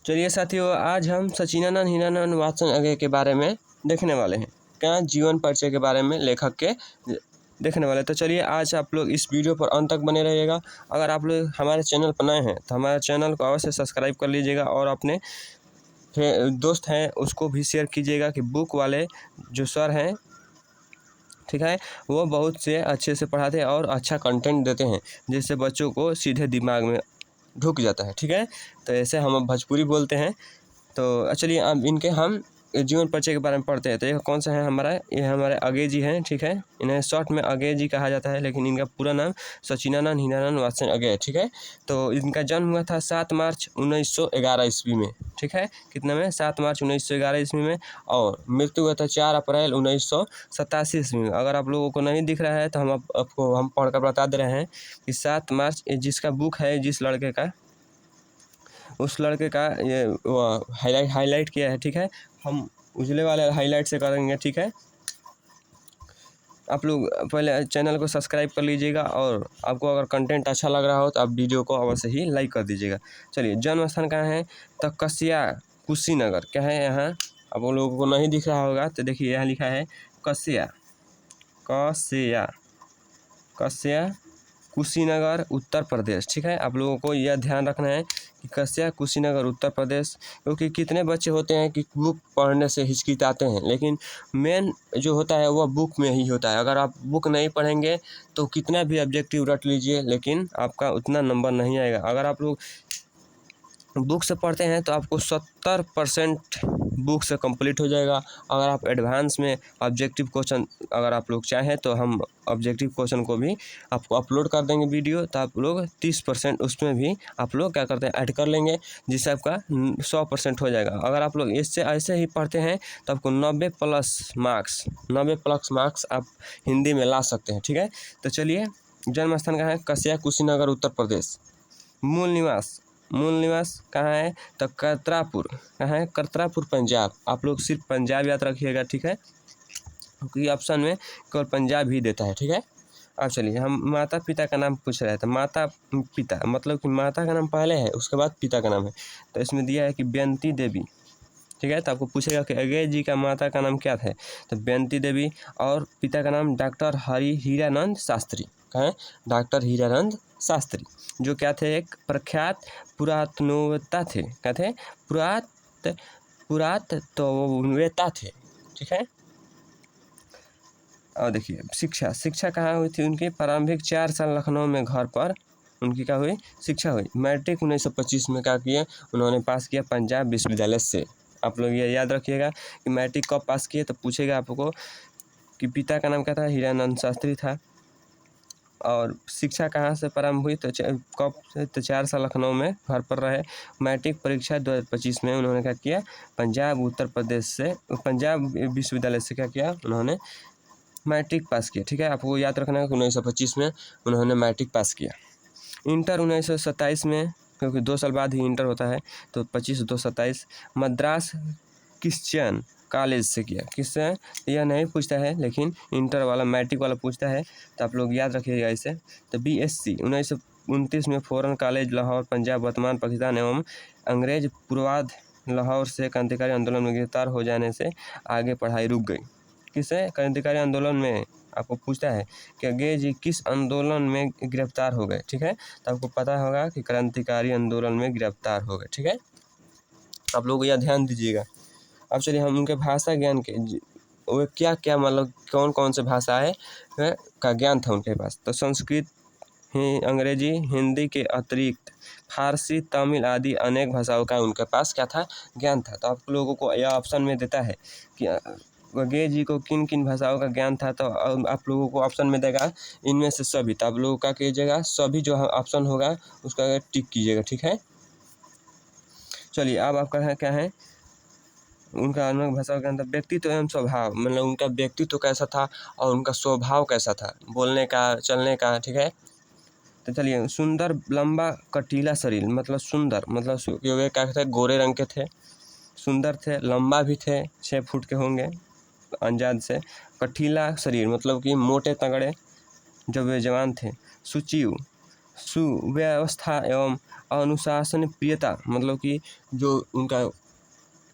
चलिए साथियों, आज हम सचिनानंद हीरानंद वात्सन अगेय के बारे में देखने वाले हैं। क्या जीवन परिचय के बारे में लेखक के देखने वाले। तो चलिए आज आप लोग इस वीडियो पर अंत तक बने रहिएगा। अगर आप लोग हमारे चैनल पर नए हैं तो हमारे चैनल को अवश्य सब्सक्राइब कर लीजिएगा और अपने दोस्त हैं उसको भी शेयर कीजिएगा कि बुक वाले जो सर हैं, ठीक है, वो बहुत से अच्छे से पढ़ाते हैं और अच्छा कंटेंट देते हैं जिससे बच्चों को सीधे दिमाग में ढुक जाता है। ठीक है, तो ऐसे हम भोजपुरी बोलते हैं। तो चलिए अब इनके हम जीवन परिचय के बारे में पढ़ते हैं। तो ये कौन सा है हमारा, ये हमारे अगेय जी हैं। ठीक है, इन्हें शॉर्ट में अगेय जी कहा जाता है, लेकिन इनका पूरा नाम सचिनानंद हीरानंद वात्सन अगेय। ठीक है, तो इनका जन्म हुआ था 7 मार्च 1911 ईस्वी में। ठीक है, कितने में, 7 मार्च 1911 ईस्वी में। और मृत्यु हुआ था 4 अप्रैल 1987 ईस्वी में। अगर आप लोगों को नहीं दिख रहा है तो आपको हम पढ़कर बता दे रहे हैं कि 7 मार्च जिसका बुक है, जिस लड़के का, उस लड़के का ये हाईलाइट किया है। ठीक है, हम उजले वाले हाईलाइट से करेंगे। ठीक है, आप लोग पहले चैनल को सब्सक्राइब कर लीजिएगा और आपको अगर कंटेंट अच्छा लग रहा हो तो आप वीडियो को अवश्य ही लाइक कर दीजिएगा। चलिए, जन्म स्थान कहाँ है, तो कस्या कुशीनगर। क्या है यहाँ, आप लोगों को नहीं दिख रहा होगा तो देखिए यहाँ लिखा है कस्या कस्या कस्या कुशीनगर उत्तर प्रदेश। ठीक है, आप लोगों को यह ध्यान रखना है कि कस्या कुशीनगर उत्तर प्रदेश, क्योंकि कितने बच्चे होते हैं कि बुक पढ़ने से हिचकिचाते हैं, लेकिन मेन जो होता है वह बुक में ही होता है। अगर आप बुक नहीं पढ़ेंगे तो कितना भी ऑब्जेक्टिव रट लीजिए, लेकिन आपका उतना नंबर नहीं आएगा। अगर आप लोग बुक से पढ़ते हैं तो आपको 70% बुक से कंप्लीट हो जाएगा। अगर आप एडवांस में ऑब्जेक्टिव क्वेश्चन अगर आप लोग चाहें तो हम ऑब्जेक्टिव क्वेश्चन को भी आपको अपलोड कर देंगे वीडियो, तो आप लोग 30% उसमें भी आप लोग क्या करते हैं, ऐड कर लेंगे, जिससे आपका 100% हो जाएगा। अगर आप लोग इससे ऐसे ही पढ़ते हैं तो आपको 90 प्लस मार्क्स आप हिंदी में ला सकते हैं। ठीक है, तो चलिए, जन्म स्थान कहाँ है, कस्या कुशीनगर उत्तर प्रदेश। मूल निवास कहाँ है, तो करतरापुर। कहाँ है, करतरापुर पंजाब। आप लोग सिर्फ पंजाब याद रखिएगा। ठीक है, क्योंकि ऑप्शन में केवल पंजाब ही देता है। ठीक है, अब चलिए, हम माता पिता का नाम पूछ रहे थे। माता पिता मतलब कि माता का नाम पहले है, उसके बाद पिता का नाम है। तो इसमें दिया है कि बेनती देवी। ठीक है, तो आपको पूछेगा कि अगेय जी का माता का नाम क्या था, तो बेनती देवी, और पिता का नाम डॉक्टर हीरानंद शास्त्री। कहाँ है, डॉक्टर हीरानंद शास्त्री, जो क्या थे, एक प्रख्यात पुरातत्ववेत्ता थे। क्या थे, पुरातत्ववेत्ता थे। ठीक है, और देखिए शिक्षा कहाँ हुई थी उनकी, प्रारंभिक 4 साल लखनऊ में घर पर उनकी क्या हुई, शिक्षा हुई। मैट्रिक 1925 में क्या किए, उन्होंने पास किया पंजाब विश्वविद्यालय से। आप लोग ये याद रखिएगा कि मैट्रिक कब पास किए, तो पूछेगा आपको कि पिता का नाम क्या था, हीरानंद शास्त्री था। और शिक्षा कहाँ से प्रारंभ हुई, तो कब से, तो 4 साल लखनऊ में घर पर रहे। मैट्रिक परीक्षा 2025 में उन्होंने क्या किया, पंजाब विश्वविद्यालय से क्या किया, उन्होंने मैट्रिक पास किया। ठीक है, आपको याद रखना है कि 1925 में उन्होंने मैट्रिक पास किया। इंटर 1927 में, क्योंकि 2 साल बाद ही इंटर होता है, तो 25-2-27 मद्रास क्रिश्चियन कॉलेज से किया। किससे, यह नहीं पूछता है, लेकिन इंटर वाला मैट्रिक वाला पूछता है, तो आप लोग याद रखिएगा इसे। तो BSc 1929 में फॉरेन कॉलेज लाहौर पंजाब वर्तमान पाकिस्तान एवं अंग्रेज पूर्वाध लाहौर से क्रांतिकारी आंदोलन में गिरफ्तार हो जाने से आगे पढ़ाई रुक गई। किससे, क्रांतिकारी आंदोलन में आपको पूछता है कि अगेय जी किस आंदोलन में गिरफ्तार हो गए। ठीक है, तो आपको पता होगा कि क्रांतिकारी आंदोलन में गिरफ्तार हो गए। ठीक है, आप लोग यह ध्यान दीजिएगा। अब चलिए हम उनके भाषा ज्ञान के वो क्या क्या मतलब कौन कौन से भाषाएं का ज्ञान था उनके पास, तो संस्कृत, अंग्रेजी, हिंदी के अतिरिक्त फारसी, तमिल आदि अनेक भाषाओं का उनके पास क्या था, ज्ञान था। तो आप लोगों को यह ऑप्शन में देता है कि अगेय जी को किन किन भाषाओं का ज्ञान था, तो आप लोगों को ऑप्शन में देगा इनमें से सभी। तो आप लोगों का कीजिएगा, सभी जो ऑप्शन होगा उसका टिक कीजिएगा। ठीक है, चलिए अब आपका क्या है, उनका अनेक भाषाओं के अंदर व्यक्तित्व एवं स्वभाव, मतलब उनका व्यक्तित्व कैसा था और उनका स्वभाव कैसा था, बोलने का, चलने का। ठीक है, तो चलिए, सुंदर लंबा कटीला शरीर, मतलब सुंदर मतलब वे क्या थे, गोरे रंग के थे, सुंदर थे, लंबा भी थे, 6 फुट के होंगे अंदाज से। कटीला शरीर मतलब कि मोटे तगड़े जब वे जवान थे। सुचिव सुव्यवस्था एवं अनुशासन प्रियता, मतलब कि जो उनका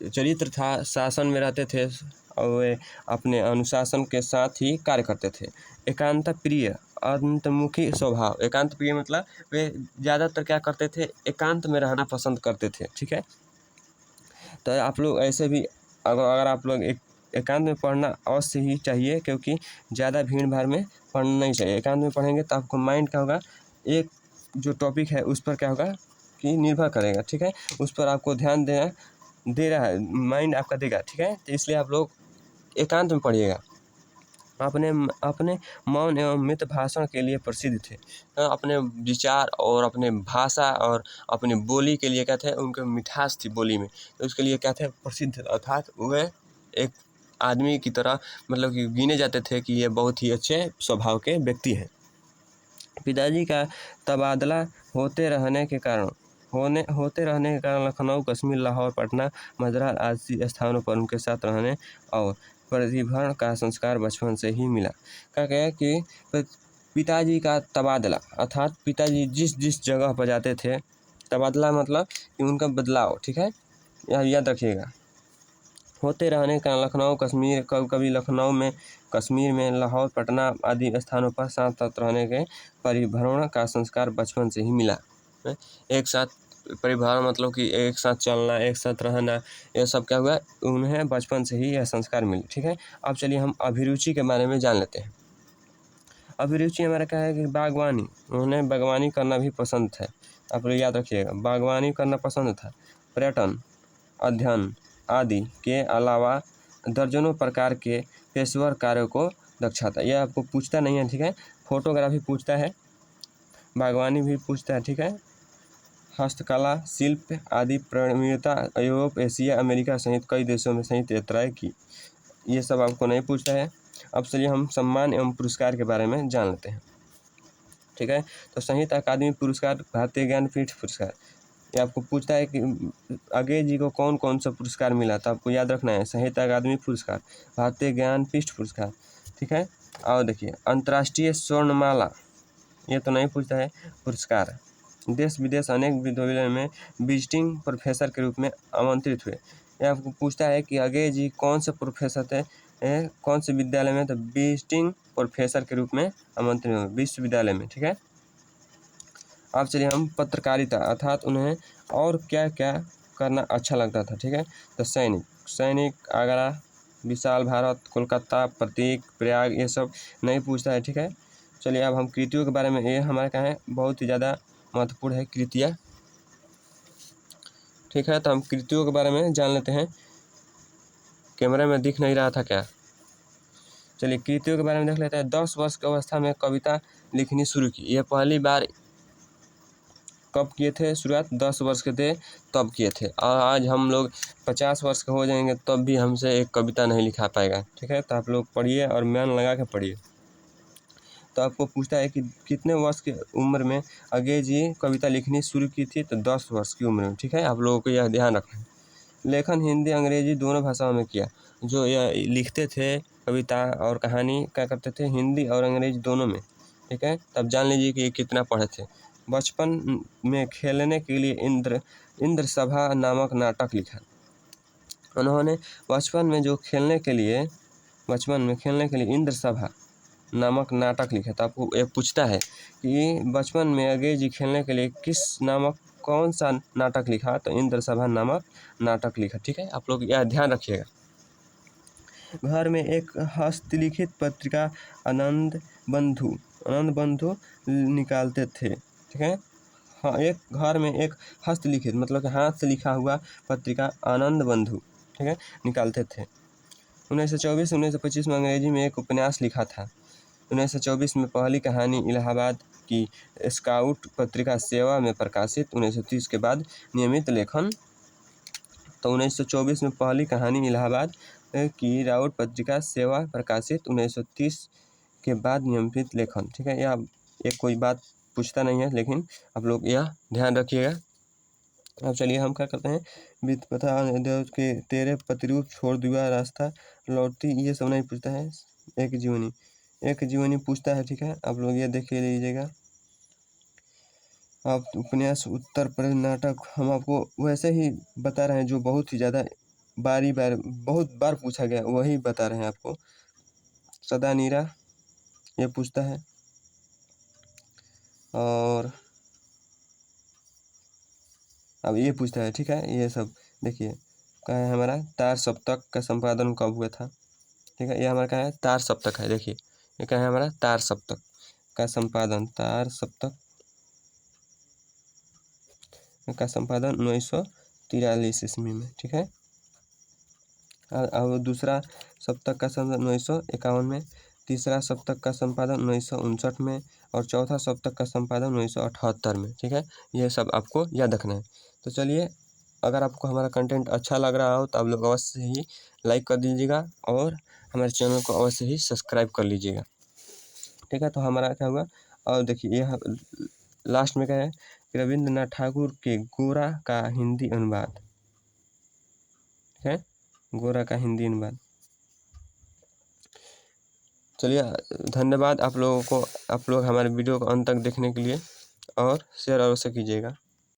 चरित्र था, शासन में रहते थे और वे अपने अनुशासन के साथ ही कार्य करते थे। एकांत प्रिय, अंतर्मुखी स्वभाव। एकांत प्रिय मतलब वे ज़्यादातर क्या करते थे, एकांत में रहना पसंद करते थे। ठीक है, तो आप लोग ऐसे भी अगर आप लोग एकांत में पढ़ना अवश्य ही चाहिए, क्योंकि ज़्यादा भीड़ भाड़ में पढ़ना नहीं चाहिए। एकांत में पढ़ेंगे तो आपको माइंड क्या होगा, एक जो टॉपिक है उस पर क्या होगा कि निर्भर करेगा। ठीक है, उस पर आपको ध्यान दे रहा है, माइंड आपका देगा। ठीक है, तो इसलिए आप लोग एकांत में पढ़िएगा। अपने अपने मौन एवं मित भाषण के लिए प्रसिद्ध थे। अपने विचार और अपने भाषा और अपनी बोली के लिए क्या थे, उनके मिठास थी बोली में, तो उसके लिए क्या थे, प्रसिद्ध। अर्थात वे एक आदमी की तरह मतलब कि गिने जाते थे कि ये बहुत ही अच्छे स्वभाव के व्यक्ति हैं। पिताजी का तबादला होते रहने के कारण लखनऊ, कश्मीर, लाहौर, पटना, मद्रास आदि स्थानों पर उनके साथ रहने और परिभ्रमण का संस्कार बचपन से ही मिला। क्या कहा कि पिताजी का तबादला, अर्थात पिताजी जिस जिस जगह पर जाते थे, तबादला मतलब कि उनका बदलाव। ठीक है, याद रखिएगा। होते रहने का लखनऊ, कश्मीर, कभी लखनऊ में, कश्मीर में, लाहौर, पटना आदि स्थानों पर साथ साथ रहने के परिभ्रमण का संस्कार बचपन से ही मिला। एक साथ परिभ्रमण मतलब कि एक साथ चलना, एक साथ रहना, यह सब क्या हुआ, उन्हें बचपन से ही यह संस्कार मिले। ठीक है, अब चलिए हम अभिरुचि के बारे में जान लेते हैं। अभिरुचि हमारा क्या है कि बागवानी, उन्हें बागवानी करना भी पसंद था। आप लोग याद रखिएगा, बागवानी करना पसंद था। पर्यटन, अध्ययन आदि के अलावा दर्जनों प्रकार के पेशेवर कार्यों को दक्षता था। यह आपको पूछता नहीं है। ठीक है, फोटोग्राफी पूछता है, बागवानी भी पूछता है। ठीक है, हस्तकला, शिल्प आदि प्रवीणता, यूरोप, एशिया, अमेरिका सहित कई देशों में संयुक्त यात्राएं की। ये सब आपको नहीं पूछता है। अब चलिए हम सम्मान एवं पुरस्कार के बारे में जान लेते हैं। ठीक है, तो संयुक्त अकादमी पुरस्कार, भारतीय ज्ञानपीठ पुरस्कार, ये आपको पूछता है कि अगले जी को कौन कौन सा पुरस्कार मिला, तो आपको याद रखना है साहित्य अकादमी पुरस्कार, भारतीय ज्ञानपीठ पुरस्कार। ठीक है, और देखिए अंतर्राष्ट्रीय स्वर्णमाला, ये तो नहीं पूछता है पुरस्कार। देश विदेश अनेक विश्वविद्यालयों में विजिटिंग प्रोफेसर के रूप में आमंत्रित हुए। ये आपको पूछता है कि अगले जी कौन से प्रोफेसर थे, कौन से विद्यालय में, तो विजिटिंग प्रोफेसर के रूप में आमंत्रित हुए विश्वविद्यालय में। ठीक है, अब चलिए हम पत्रकारिता, अर्थात उन्हें और क्या क्या करना अच्छा लगता था। ठीक है, तो सैनिक, आगरा, विशाल भारत, कोलकाता, प्रतीक, प्रयाग, ये सब नहीं पूछता है। ठीक है, चलिए अब हम कृतियों के बारे में, ये हमारे क्या है, बहुत ही ज़्यादा महत्वपूर्ण है कृतियाँ। ठीक है, तो हम कृतियों के बारे में जान लेते हैं। कैमरे में दिख नहीं रहा था क्या? चलिए कृतियों के बारे में देख लेते हैं। 10 वर्ष की अवस्था में कविता लिखनी शुरू की। यह पहली बार कब किए थे शुरुआत? 10 वर्ष के थे तब किए थे, और आज हम लोग 50 वर्ष के हो जाएंगे तब भी हमसे एक कविता नहीं लिखा पाएगा। ठीक है, तो आप लोग पढ़िए और मन लगा के पढ़िए। तो आपको पूछता है कि कितने वर्ष की उम्र में अगले जी कविता लिखनी शुरू की थी, तो 10 वर्ष की उम्र में। ठीक है, आप लोगों को यह ध्यान रखना है। लेखन हिंदी अंग्रेजी दोनों भाषाओं में किया। जो यह लिखते थे कविता और कहानी, क्या करते थे, हिंदी और अंग्रेजी दोनों में। ठीक है, तब जान लीजिए कि ये कितना पढ़े थे। बचपन में खेलने के लिए इंद्र सभा नामक नाटक लिखा। उन्होंने बचपन में खेलने के लिए इंद्र सभा नामक नाटक लिखा था। आपको ये पूछता है कि बचपन में अंग्रेज जी खेलने के लिए कौन सा नाटक लिखा, तो इंद्र सभा नामक नाटक लिखा। ठीक है, आप लोग यह ध्यान रखिएगा। घर में एक हस्तलिखित पत्रिका आनंद बंधु निकालते थे। ठीक है, हाँ, एक घर में एक हस्तलिखित मतलब कि हाथ से लिखा हुआ पत्रिका आनंद बंधु, ठीक है, निकालते थे। 1924-1925 में अंग्रेजी में एक उपन्यास लिखा था। 1924 में पहली कहानी इलाहाबाद की स्काउट पत्रिका सेवा में प्रकाशित। 1930 के बाद नियमित लेखन। तो 1924 में पहली कहानी इलाहाबाद की राउट पत्रिका सेवा प्रकाशित। 1930 के बाद नियमित लेखन। ठीक है, यह एक कोई बात पूछता नहीं है, लेकिन आप लोग यह ध्यान रखिएगा। अब चलिए हम क्या करते हैं, वित्त प्रथा के तेरे प्रतिरूप छोड़ दिया रास्ता लौटती, ये सब नहीं पूछता है। एक जीवनी पूछता है। ठीक है, आप लोग ये देख लीजिएगा। आप उपन्यास उत्तर प्रदेश नाटक हम आपको वैसे ही बता रहे हैं जो बहुत ही ज़्यादा बहुत बार पूछा गया वही बता रहे हैं आपको। सदा नीरा ये पूछता है, और अब ये पूछता है, ठीक है। ये सब देखिए क्या है हमारा, तार सप्तक का संपादन कब हुआ था, ठीक है। ये हमारा क्या है, तार सप्तक है। देखिए ये क्या है हमारा, तार सप्तक का संपादन, तार सप्तक का संपादन 1943 ईस्वी में, ठीक है। और दूसरा सप्तक का संपादन 1951 में, तीसरा सप्तक का संपादन 1959 में, और चौथा सप्तक का संपादन 1978 में, ठीक है। यह सब आपको याद रखना है। तो चलिए, अगर आपको हमारा कंटेंट अच्छा लग रहा हो तो आप लोग अवश्य ही लाइक कर दीजिएगा और हमारे चैनल को अवश्य ही सब्सक्राइब कर लीजिएगा, ठीक है। तो हमारा क्या हुआ, और देखिए यह लास्ट में क्या है, रविंद्रनाथ ठाकुर के गोरा का हिंदी अनुवाद, ठीक है, गोरा का हिंदी अनुवाद। चलिए, धन्यवाद आप लोगों को, आप लोग हमारे वीडियो को अंत तक देखने के लिए, और शेयर अवश्य कीजिएगा।